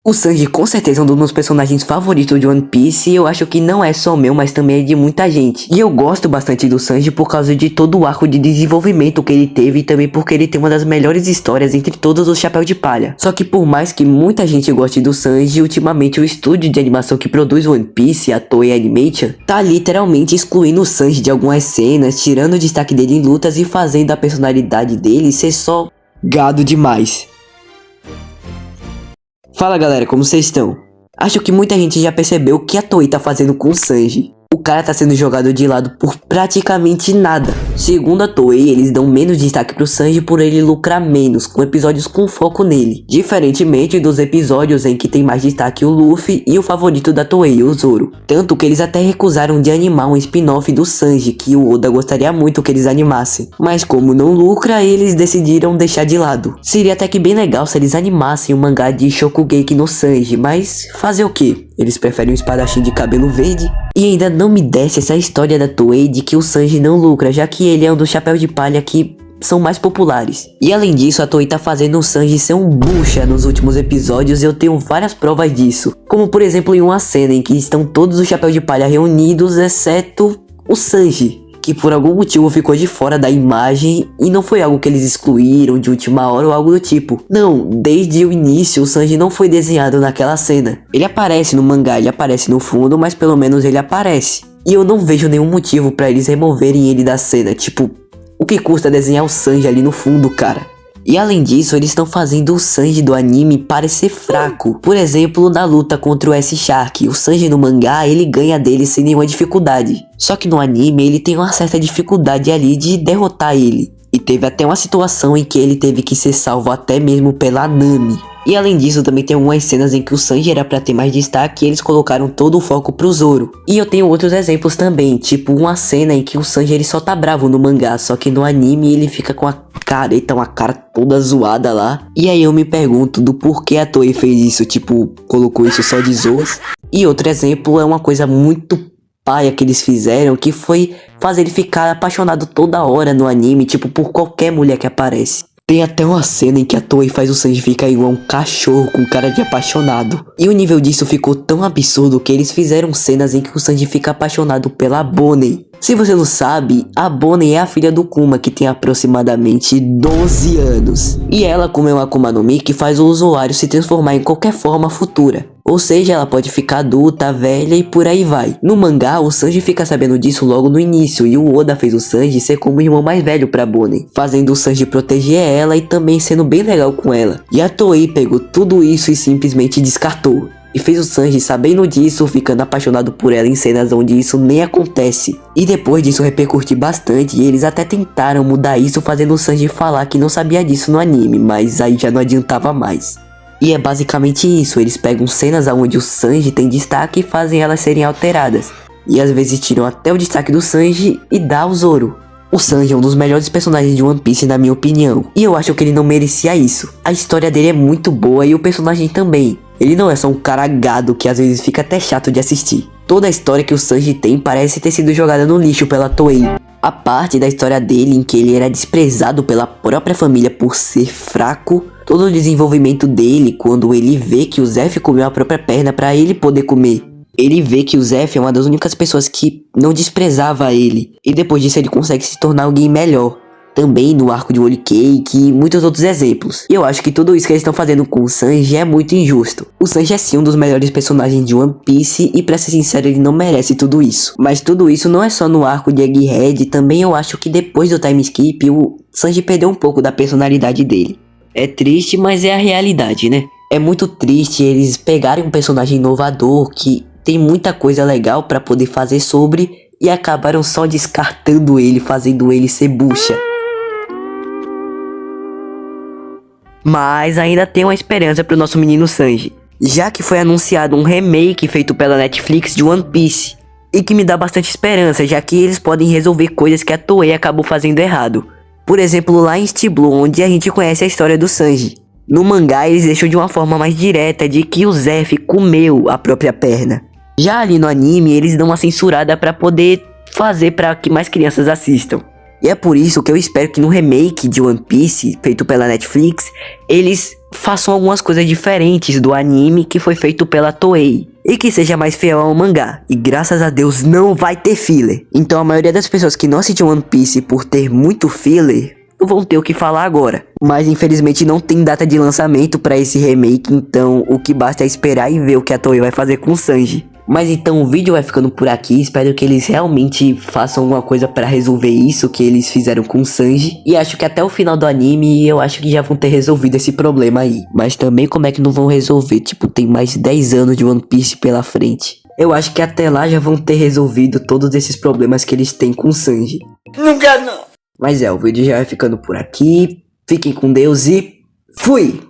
O Sanji com certeza é um dos meus personagens favoritos de One Piece e eu acho que não é só meu, mas também é de muita gente. E eu gosto bastante do Sanji por causa de todo o arco de desenvolvimento que ele teve e também porque ele tem uma das melhores histórias entre todos os Chapéu de Palha. Só que por mais que muita gente goste do Sanji, ultimamente o estúdio de animação que produz One Piece, a Toei Animation, tá literalmente excluindo o Sanji de algumas cenas, tirando o destaque dele em lutas e fazendo a personalidade dele ser só gado demais. Fala galera, como vocês estão? Acho que muita gente já percebeu o que a Toei tá fazendo com o Sanji. O cara tá sendo jogado de lado por praticamente nada. Segundo a Toei, eles dão menos destaque pro Sanji por ele lucrar menos, com episódios com foco nele. Diferentemente dos episódios em que tem mais destaque o Luffy e o favorito da Toei, o Zoro. Tanto que eles até recusaram de animar um spin-off do Sanji, que o Oda gostaria muito que eles animassem. Mas como não lucra, eles decidiram deixar de lado. Seria até que bem legal se eles animassem um mangá de Shokugeki no Sanji, mas fazer o quê? Eles preferem um espadachim de cabelo verde? E ainda não me desce essa história da Toei de que o Sanji não lucra, já que ele é um dos chapéus de palha que são mais populares. E além disso, a Toei tá fazendo o Sanji ser um bucha nos últimos episódios e eu tenho várias provas disso. Como por exemplo em uma cena em que estão todos os chapéus de palha reunidos, exceto o Sanji, que por algum motivo ficou de fora da imagem e não foi algo que eles excluíram de última hora ou algo do tipo. Não, desde o início o Sanji não foi desenhado naquela cena. Ele aparece no mangá, ele aparece no fundo, mas pelo menos ele aparece. E eu não vejo nenhum motivo pra eles removerem ele da cena, tipo, o que custa desenhar o Sanji ali no fundo, cara? E além disso, eles estão fazendo o Sanji do anime parecer fraco. Por exemplo, na luta contra o S-Shark, o Sanji no mangá, ele ganha dele sem nenhuma dificuldade. Só que no anime, ele tem uma certa dificuldade ali de derrotar ele. E teve até uma situação em que ele teve que ser salvo até mesmo pela Nami. E além disso, também tem algumas cenas em que o Sanji era pra ter mais destaque e eles colocaram todo o foco pro Zoro. E eu tenho outros exemplos também, tipo uma cena em que o Sanji ele só tá bravo no mangá, só que no anime ele fica com a cara, então a cara toda zoada lá. E aí eu me pergunto do porquê a Toei fez isso, tipo, colocou isso só de zoas. E outro exemplo é uma coisa muito paia que eles fizeram, que foi fazer ele ficar apaixonado toda hora no anime, tipo, por qualquer mulher que aparece. Tem até uma cena em que a Toei faz o Sanji ficar igual um cachorro com cara de apaixonado. E o nível disso ficou tão absurdo que eles fizeram cenas em que o Sanji fica apaixonado pela Bonnie. Se você não sabe, a Bonnie é a filha do Kuma, que tem aproximadamente 12 anos. E ela, como é uma Akuma no Mi, que faz o usuário se transformar em qualquer forma futura. Ou seja, ela pode ficar adulta, velha e por aí vai. No mangá, o Sanji fica sabendo disso logo no início, e o Oda fez o Sanji ser como o irmão mais velho pra Bonnie, fazendo o Sanji proteger ela e também sendo bem legal com ela. E a Toei pegou tudo isso e simplesmente descartou. E fez o Sanji, sabendo disso, ficando apaixonado por ela em cenas onde isso nem acontece. E depois disso repercutiu bastante e eles até tentaram mudar isso, fazendo o Sanji falar que não sabia disso no anime, mas aí já não adiantava mais. E é basicamente isso, eles pegam cenas onde o Sanji tem destaque e fazem elas serem alteradas. E às vezes tiram até o destaque do Sanji e dá ao Zoro. O Sanji é um dos melhores personagens de One Piece na minha opinião, e eu acho que ele não merecia isso. A história dele é muito boa e o personagem também. Ele não é só um cara gado que às vezes fica até chato de assistir. Toda a história que o Sanji tem parece ter sido jogada no lixo pela Toei. A parte da história dele em que ele era desprezado pela própria família por ser fraco, todo o desenvolvimento dele quando ele vê que o Zeff comeu a própria perna para ele poder comer. Ele vê que o Zeff é uma das únicas pessoas que não desprezava ele. E depois disso ele consegue se tornar alguém melhor. Também no arco de Whole Cake e muitos outros exemplos. E eu acho que tudo isso que eles estão fazendo com o Sanji é muito injusto. O Sanji é sim um dos melhores personagens de One Piece e pra ser sincero ele não merece tudo isso. Mas tudo isso não é só no arco de Egghead, também eu acho que depois do time skip o Sanji perdeu um pouco da personalidade dele. É triste, mas é a realidade, né? É muito triste eles pegarem um personagem inovador que tem muita coisa legal pra poder fazer sobre e acabaram só descartando ele, fazendo ele ser bucha. Mas ainda tem uma esperança pro nosso menino Sanji, já que foi anunciado um remake feito pela Netflix de One Piece, e que me dá bastante esperança, já que eles podem resolver coisas que a Toei acabou fazendo errado. Por exemplo, lá em East Blue, onde a gente conhece a história do Sanji. No mangá eles deixam de uma forma mais direta de que o Zeff comeu a própria perna. Já ali no anime eles dão uma censurada pra poder fazer pra que mais crianças assistam. E é por isso que eu espero que no remake de One Piece, feito pela Netflix, eles façam algumas coisas diferentes do anime que foi feito pela Toei. E que seja mais fiel ao mangá. E graças a Deus não vai ter filler. Então a maioria das pessoas que não assistem One Piece por ter muito filler vão ter o que falar agora. Mas infelizmente não tem data de lançamento pra esse remake. Então o que basta é esperar e ver o que a Toei vai fazer com o Sanji. Mas então o vídeo vai ficando por aqui, espero que eles realmente façam alguma coisa pra resolver isso que eles fizeram com o Sanji. E acho que até o final do anime eu acho que já vão ter resolvido esse problema aí. Mas também como é que não vão resolver? Tipo, tem mais 10 anos de One Piece pela frente. Eu acho que até lá já vão ter resolvido todos esses problemas que eles têm com o Sanji. Nunca não! Mas o vídeo já vai ficando por aqui. Fiquem com Deus e fui!